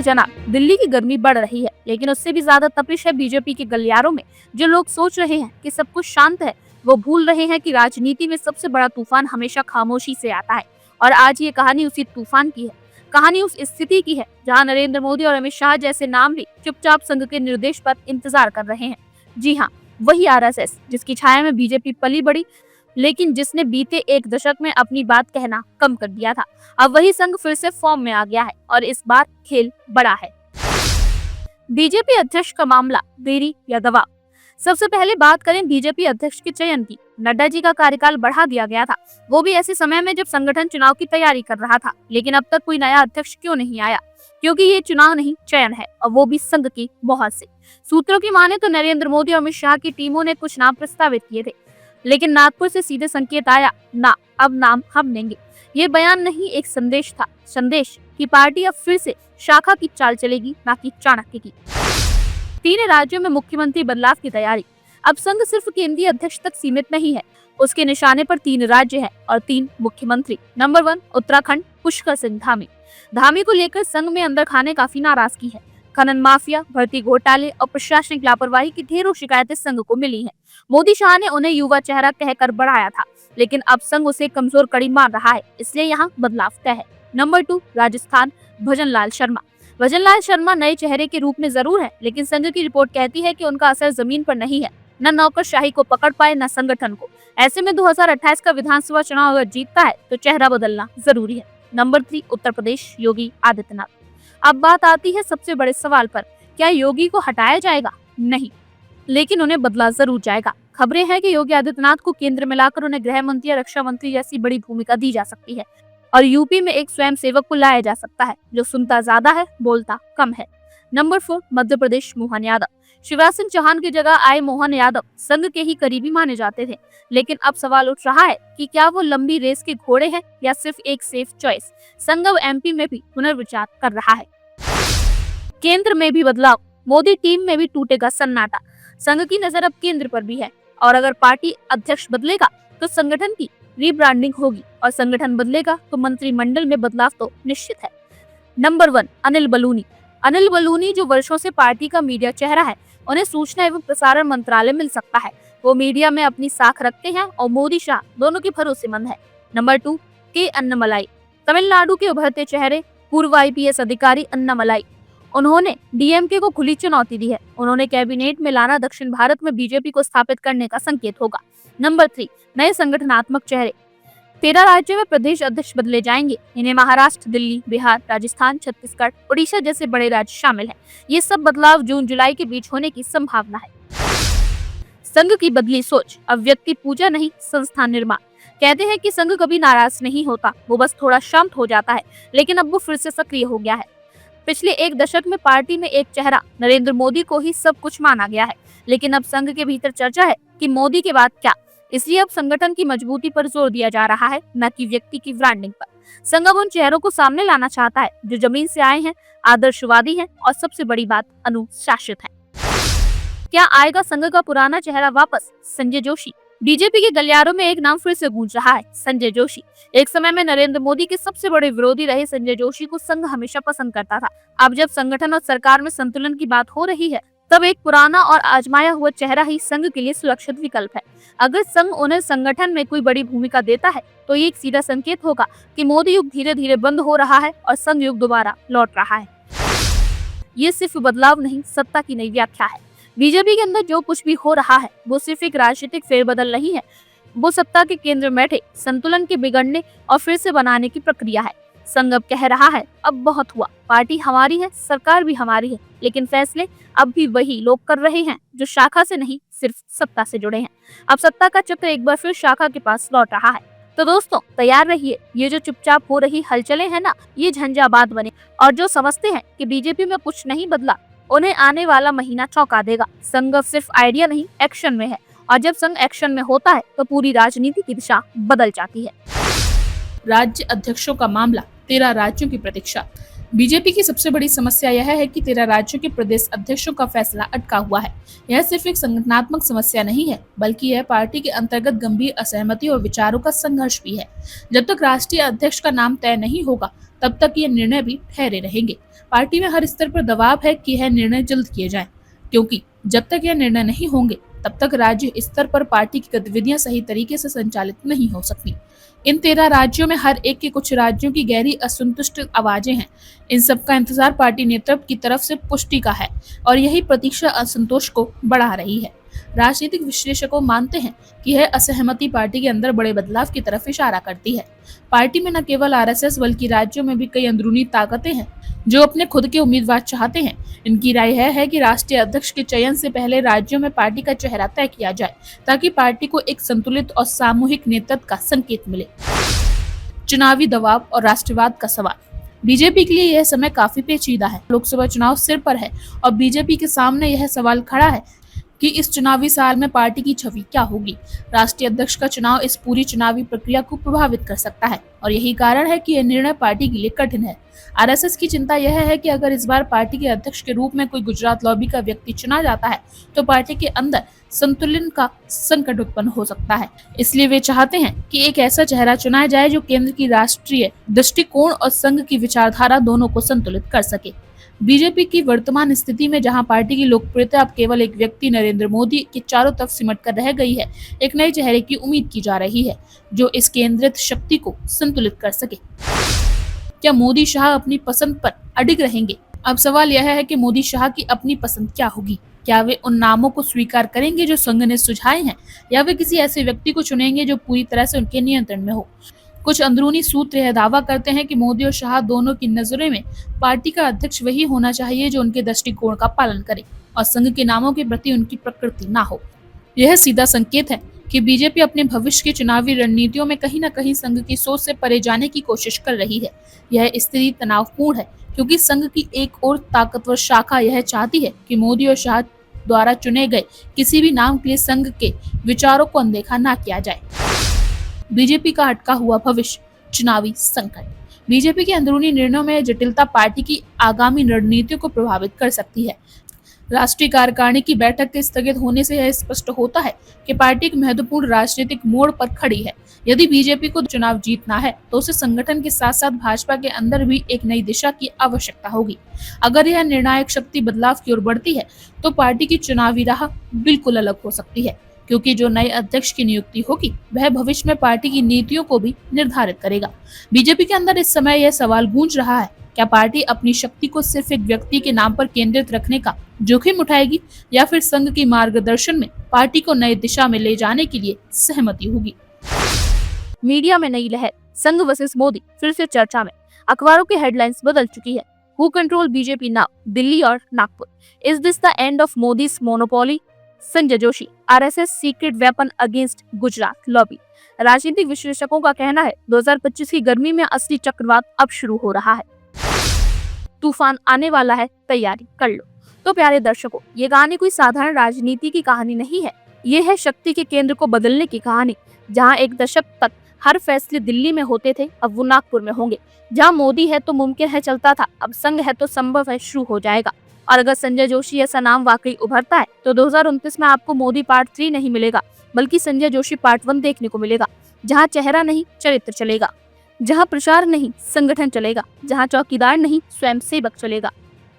जनाब, दिल्ली की गर्मी बढ़ रही है, लेकिन उससे भी ज्यादा तपिश है बीजेपी के गलियारों में। जो लोग सोच रहे हैं कि सब कुछ शांत है, वो भूल रहे हैं कि राजनीति में सबसे बड़ा तूफान हमेशा खामोशी से आता है। और आज ये कहानी उसी तूफान की है। कहानी उस स्थिति की है जहां नरेंद्र मोदी और अमित शाह जैसे नाम भी चुपचाप संघ के निर्देश पर इंतजार कर रहे हैं। जी हाँ, वही आरएसएस जिसकी छाया में बीजेपी पली बड़ी, लेकिन जिसने बीते एक दशक में अपनी बात कहना कम कर दिया था। अब वही संघ फिर से फॉर्म में आ गया है और इस बार खेल बड़ा है। बीजेपी अध्यक्ष का मामला, देरी या दबाव। सबसे पहले बात करें बीजेपी अध्यक्ष के चयन की। नड्डा जी का कार्यकाल बढ़ा दिया गया था, वो भी ऐसे समय में जब संगठन चुनाव की तैयारी कर रहा था। लेकिन अब तक कोई नया अध्यक्ष क्यों नहीं आया? क्योंकि ये चुनाव नहीं, चयन है, और वो भी संघ की मोहर से। सूत्रों की माने तो नरेंद्र मोदी और अमित शाह की टीमों ने कुछ नाम प्रस्तावित किए थे, लेकिन नागपुर से सीधे संकेत आया, ना, अब नाम हम लेंगे। ये बयान नहीं, एक संदेश था। संदेश कि पार्टी अब फिर से शाखा की चाल चलेगी, ना कि चाणक्य की। 3 राज्यों में मुख्यमंत्री बदलाव की तैयारी। अब संघ सिर्फ केंद्रीय अध्यक्ष तक सीमित नहीं है, उसके निशाने पर 3 राज्य हैं और 3 मुख्यमंत्री। नंबर 1 उत्तराखंड, पुष्कर सिंह धामी। धामी को लेकर संघ में अंदर खाने काफी नाराजगी है। खनन माफिया, भर्ती घोटाले और प्रशासनिक लापरवाही की ढेरों शिकायतें संघ को मिली हैं। मोदी शाह ने उन्हें युवा चेहरा कहकर बढ़ाया था, लेकिन अब संघ उसे कमजोर कड़ी मान रहा है, इसलिए यहाँ बदलाव तय है। नंबर 2 राजस्थान, भजन लाल शर्मा। भजन लाल शर्मा नए चेहरे के रूप में जरूर है, लेकिन संघ की रिपोर्ट कहती है कि उनका असर जमीन पर नहीं है। न नौकरशाही को पकड़ पाए, न संगठन को। ऐसे में 2028 का विधानसभा चुनाव अगर जीतता है तो चेहरा बदलना जरूरी है। नंबर 3 उत्तर प्रदेश, योगी आदित्यनाथ। अब बात आती है सबसे बड़े सवाल पर, क्या योगी को हटाया जाएगा? नहीं, लेकिन उन्हें बदला जरूर जाएगा। खबरें हैं कि योगी आदित्यनाथ को केंद्र में लाकर उन्हें गृह मंत्री या रक्षा मंत्री जैसी बड़ी भूमिका दी जा सकती है, और यूपी में एक स्वयं सेवक को लाया जा सकता है जो सुनता ज्यादा है, बोलता कम है। नंबर 4 मध्य प्रदेश, मोहन यादव। शिवराज सिंह चौहान की जगह आए मोहन यादव संघ के ही करीबी माने जाते थे, लेकिन अब सवाल उठ रहा है कि क्या वो लंबी रेस के घोड़े हैं या सिर्फ एक सेफ चॉइस। संघ अब एमपी में भी पुनर्विचार कर रहा है। केंद्र में भी बदलाव, मोदी टीम में भी टूटेगा सन्नाटा। संघ की नजर अब केंद्र पर भी है, और अगर पार्टी अध्यक्ष बदलेगा तो संगठन की रीब्रांडिंग होगी, और संगठन बदलेगा तो मंत्रिमंडल में बदलाव तो निश्चित है। नंबर 1 अनिल बलूनी। अनिल बलूनी जो वर्षों से पार्टी का मीडिया चेहरा है, उन्हें सूचना एवं प्रसारण मंत्रालय मिल सकता है। वो मीडिया में अपनी साख रखते हैं और मोदी शाह दोनों के भरोसेमंद है। नंबर 2 के अन्नामलाई। तमिलनाडु के उभरते चेहरे, पूर्व IPS अधिकारी अन्नामलाई। उन्होंने डीएमके को खुली चुनौती दी है। उन्होंने कैबिनेट में लाना दक्षिण भारत में बीजेपी को स्थापित करने का संकेत होगा। नंबर 3 नए संगठनात्मक चेहरे। 13 राज्यों में प्रदेश अध्यक्ष बदले जाएंगे। इन्हें महाराष्ट्र, दिल्ली, बिहार, राजस्थान, छत्तीसगढ़, उड़ीसा जैसे बड़े राज्य शामिल हैं। ये सब बदलाव जून जुलाई के बीच होने की संभावना है। संघ की बदली सोच, अब व्यक्ति पूजा नहीं, संस्थान निर्माण। कहते हैं कि संघ कभी नाराज नहीं होता, वो बस थोड़ा शांत हो जाता है, लेकिन अब वो फिर से सक्रिय हो गया है। पिछले एक दशक में पार्टी में एक चेहरा, नरेंद्र मोदी को ही सब कुछ माना गया है, लेकिन अब संघ के भीतर चर्चा है कि मोदी के बाद क्या। इसलिए अब संगठन की मजबूती पर जोर दिया जा रहा है, न कि व्यक्ति की ब्रांडिंग पर। संघ अब उन चेहरों को सामने लाना चाहता है जो जमीन से आए हैं, आदर्शवादी हैं और सबसे बड़ी बात, अनुशासित हैं। क्या आएगा संघ का पुराना चेहरा वापस? संजय जोशी। बीजेपी के गलियारों में एक नाम फिर से गूंज रहा है, संजय जोशी। एक समय में नरेंद्र मोदी के सबसे बड़े विरोधी रहे संजय जोशी को संघ हमेशा पसंद करता था। अब जब संगठन और सरकार में संतुलन की बात हो रही है, तब एक पुराना और आजमाया हुआ चेहरा ही संघ के लिए सुरक्षित विकल्प है। अगर संघ उन्हें संगठन में कोई बड़ी भूमिका देता है तो ये एक सीधा संकेत होगा कि मोदी युग धीरे धीरे बंद हो रहा है और संघ युग दोबारा लौट रहा है। ये सिर्फ बदलाव नहीं, सत्ता की नई व्याख्या है। बीजेपी के अंदर जो कुछ भी हो रहा है वो सिर्फ एक राजनीतिक फेरबदल नहीं है, वो सत्ता के केंद्र में बैठे संतुलन के बिगड़ने और फिर से बनाने की प्रक्रिया है। संघ अब कह रहा है, अब बहुत हुआ, पार्टी हमारी है, सरकार भी हमारी है, लेकिन फैसले अब भी वही लोग कर रहे हैं जो शाखा से नहीं, सिर्फ सत्ता से जुड़े हैं। अब सत्ता का चक्र एक बार फिर शाखा के पास लौट रहा है। तो दोस्तों तैयार रहिए, ये जो चुपचाप हो रही हलचलें हैं ना, ये झंझावात बने, और जो समझते हैं कि बीजेपी में कुछ नहीं बदला, उन्हें आने वाला महीना चौंका देगा। संघ सिर्फ आइडिया नहीं, एक्शन में है, और जब संघ एक्शन में होता है तो पूरी राजनीति की दिशा बदल जाती है। राज्य अध्यक्षों का मामला, 13 राज्यों की प्रतीक्षा। बीजेपी की सबसे बड़ी समस्या यह है कि 13 राज्यों के प्रदेश अध्यक्षों का फैसला अटका हुआ है। यह सिर्फ एक संगठनात्मक समस्या नहीं है, बल्कि यह पार्टी के अंतर्गत गंभीर असहमति और विचारों का संघर्ष भी है। जब तक राष्ट्रीय अध्यक्ष का नाम तय नहीं होगा, तब तक ये निर्णय भी ठहरे रहेंगे। पार्टी में हर स्तर पर दबाव है कि यह निर्णय जल्द किए जाएं, क्योंकि जब तक यह निर्णय नहीं होंगे तब तक राज्य स्तर पर पार्टी की गतिविधियां सही तरीके से संचालित नहीं हो सकती। इन 13 राज्यों में हर एक के कुछ राज्यों की गहरी असंतुष्ट आवाजें हैं। इन सबका इंतजार पार्टी नेतृत्व की तरफ से पुष्टि का है और यही प्रतीक्षा असंतोष को बढ़ा रही है। राजनीतिक विश्लेषकों मानते हैं कि यह असहमति पार्टी के अंदर बड़े बदलाव की तरफ इशारा करती है। पार्टी में न केवल आरएसएस बल्कि राज्यों में भी कई अंदरूनी ताकतें हैं जो अपने खुद के उम्मीदवार चाहते हैं। इनकी राय है कि राष्ट्रीय अध्यक्ष के चयन से पहले राज्यों में पार्टी का चेहरा तय किया जाए ताकि पार्टी को एक संतुलित और सामूहिक नेतृत्व का संकेत मिले। चुनावी दबाव और राष्ट्रवाद का सवाल। बीजेपी के लिए यह समय काफी पेचीदा है। लोकसभा चुनाव सिर पर है और बीजेपी के सामने यह सवाल खड़ा है कि इस चुनावी साल में पार्टी की छवि क्या होगी। राष्ट्रीय अध्यक्ष का चुनाव इस पूरी चुनावी प्रक्रिया को प्रभावित कर सकता है और यही कारण है कि यह निर्णय पार्टी के लिए कठिन है। आरएसएस की चिंता यह है कि अगर इस बार पार्टी के अध्यक्ष के रूप में कोई गुजरात लॉबी का व्यक्ति चुना जाता है तो पार्टी के अंदर संतुलन का संकट उत्पन्न हो सकता है। इसलिए वे चाहते हैं कि एक ऐसा चेहरा चुना जाए जो केंद्र की राष्ट्रीय दृष्टिकोण और संघ की विचारधारा दोनों को संतुलित कर सके। बीजेपी की वर्तमान स्थिति में जहां पार्टी की लोकप्रियता अब केवल एक व्यक्ति नरेंद्र मोदी के चारों तरफ सिमट कर रह गई है, एक नए चेहरे की उम्मीद की जा रही है जो इस केंद्रित शक्ति को संतुलित कर सके। क्या मोदी शाह अपनी पसंद पर अडिग रहेंगे? अब सवाल यह है कि मोदी शाह की अपनी पसंद क्या होगी। क्या वे उन नामों को स्वीकार करेंगे जो संघ ने सुझाए हैं या वे किसी ऐसे व्यक्ति को चुनेंगे जो पूरी तरह से उनके नियंत्रण में हो। कुछ अंदरूनी सूत्र यह दावा करते हैं कि मोदी और शाह दोनों की नजरों में पार्टी का अध्यक्ष वही होना चाहिए जो उनके दृष्टिकोण का पालन करे और संघ के नामों के प्रति उनकी प्रकृति ना हो। यह सीधा संकेत है कि बीजेपी अपने भविष्य की चुनावी रणनीतियों में कहीं न कहीं संघ की सोच से परे जाने की कोशिश कर रही है। यह स्थिति तनावपूर्ण है क्योंकि संघ की एक और ताकतवर शाखा यह चाहती है कि मोदी और शाह द्वारा चुने गए किसी भी नाम के लिए संघ के विचारों को अनदेखा न किया जाए। बीजेपी का अटका हुआ भविष्य, चुनावी संकट। बीजेपी के अंदरूनी निर्णयों में जटिलता पार्टी की आगामी रणनीतियों को प्रभावित कर सकती है। राष्ट्रीय कार्यकारिणी की बैठक के स्थगित होने से यह स्पष्ट होता है कि पार्टी एक महत्वपूर्ण राजनीतिक मोड़ पर खड़ी है। यदि बीजेपी को चुनाव जीतना है तो उसे संगठन के साथ साथ भाजपा के अंदर भी एक नई दिशा की आवश्यकता होगी। अगर यह निर्णायक शक्ति बदलाव की ओर बढ़ती है तो पार्टी की चुनावी राह बिल्कुल अलग हो सकती है, क्योंकि जो नए अध्यक्ष की नियुक्ति होगी वह भविष्य में पार्टी की नीतियों को भी निर्धारित करेगा। बीजेपी के अंदर इस समय यह सवाल गूंज रहा है, क्या पार्टी अपनी शक्ति को सिर्फ एक व्यक्ति के नाम पर केंद्रित रखने का जोखिम उठाएगी या फिर संघ के मार्गदर्शन में पार्टी को नई दिशा में ले जाने के लिए सहमति होगी। मीडिया में नई लहर, संघ वर्सेस मोदी फिर से चर्चा में। अखबारों की हेडलाइंस बदल चुकी है। Who control BJP now, Delhi और Nagpur. Is this the end of Modi's monopoly? Sanjay Joshi, RSS secret weapon against Gujarat lobby. राजनीतिक विश्लेषकों का कहना है 2025 की गर्मी में असली चक्रवात अब शुरू हो रहा है। तूफान आने वाला है, तैयारी कर लो। तो प्यारे दर्शकों, ये कहानी कोई साधारण राजनीति की कहानी नहीं है। ये है शक्ति के केंद्र को बदलने की कहानी। जहां एक दशक तक हर फैसले दिल्ली में होते थे, अब वो नागपुर में होंगे। जहां मोदी है तो मुमकिन है चलता था, अब संघ है तो संभव है शुरू हो जाएगा। और अगर संजय जोशी ऐसा नाम वाकई उभरता है तो 2029 में आपको मोदी पार्ट 3 नहीं मिलेगा, बल्कि संजय जोशी पार्ट 1 देखने को मिलेगा। जहां चेहरा नहीं चरित्र चलेगा, जहां प्रचार नहीं संगठन चलेगा, जहां चौकीदार नहीं स्वयंसेवक चलेगा।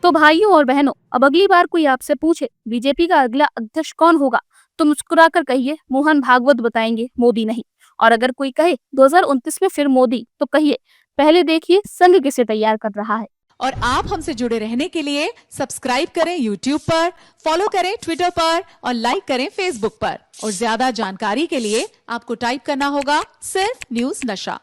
तो भाइयों और बहनों, अब अगली बार कोई आपसे पूछे बीजेपी का अगला अध्यक्ष कौन होगा तो मुस्कुराकर कहिए मोहन भागवत बताएंगे, मोदी नहीं। और अगर कोई कहे 2029 में फिर मोदी, तो कहिए पहले देखिए संघ किसे तैयार कर रहा है। और आप हमसे जुड़े रहने के लिए सब्सक्राइब करें YouTube पर, फॉलो करें Twitter पर और लाइक करें Facebook पर। और ज्यादा जानकारी के लिए आपको टाइप करना होगा सिर्फ न्यूज नशा।